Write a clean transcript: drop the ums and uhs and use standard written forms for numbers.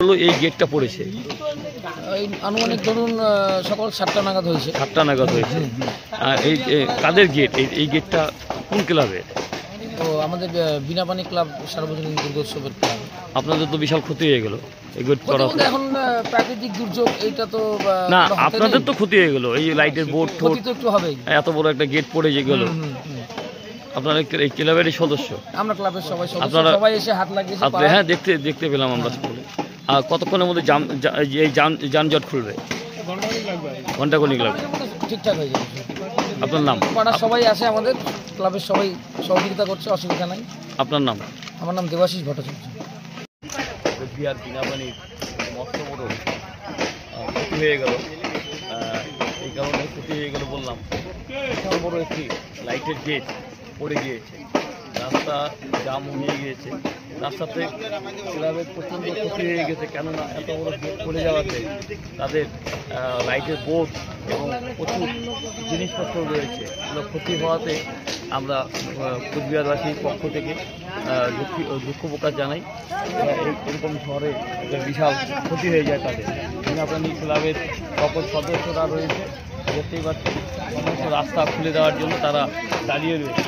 হলো এই গেটটা পড়েছে? আনুমানিক ধরুন সকাল 7টা নাগাদ হয়েছে। 7টা নাগাদ হয়েছে। আর এই কাদের গেট? এই গেটটা কোন ক্লাবে? তো আমাদের বিনাপানি ক্লাব সার্বজনীন দুর্গোৎসবের ক্লাব। আপনাদের তো বিশাল ক্ষতি হয়ে গেল এই গেট করা। এখন প্রাকৃতিক দুর্যোগ, এইটা তো না, আপনাদের তো ক্ষতি হয়ে গেল। এই লাইটের বোর্ড ক্ষতি তো একটু হবেই। এত বড় একটা গেট পড়ে গেল। আপনারা এই ক্লাবেরই সদস্য? আমরা ক্লাবের সবাই সদস্য, সবাই এসে হাত লাগিয়েছে। হ্যাঁ, দেখতে পেলাম আমরা স্কুলে। আর কতক্ষণের মধ্যে এই যানজট খুলবে? ঘন্টাখানেক লাগবে। ঠিকঠাক হয়ে যাবে। আপনার নাম? পাড়ার সবাই আসে, আমাদের ক্লাবের সবাই সহযোগিতা করছে, অসুবিধা নাই। আপনার নাম? আমার নাম দেবাশিস ভট্টাচার্য। বিহার বিনাপানির মস্ত বড় ক্ষতি হয়ে গেল। এই কারণে ক্ষতি হয়ে গেল বললাম, বিশাল বড় একটি লাইটের গেট পড়ে গিয়েছে, রাস্তা জাম হয়ে গিয়েছে। রাস্তাতে ক্লাবের প্রচণ্ড ক্ষতি হয়ে গেছে, কেননা এত বড় গেট পড়ে যাওয়াতে তাদের লাইটের বোর্ড এবং প্রচুর জিনিসপত্র রয়েছে, এগুলো ক্ষতি হওয়াতে আমরা কোচবিহারবাসীর পক্ষ থেকে দুঃখ প্রকাশ জানাই। এরকম ঝড়ে একটা বিশাল ক্ষতি হয়ে যায় তাদের। বিনাপানি ক্লাবের সকল সদস্যরা রয়েছে, দেখতেই পাচ্ছি, সমস্ত রাস্তা খুলে দেওয়ার জন্য তারা দাঁড়িয়ে রয়েছে।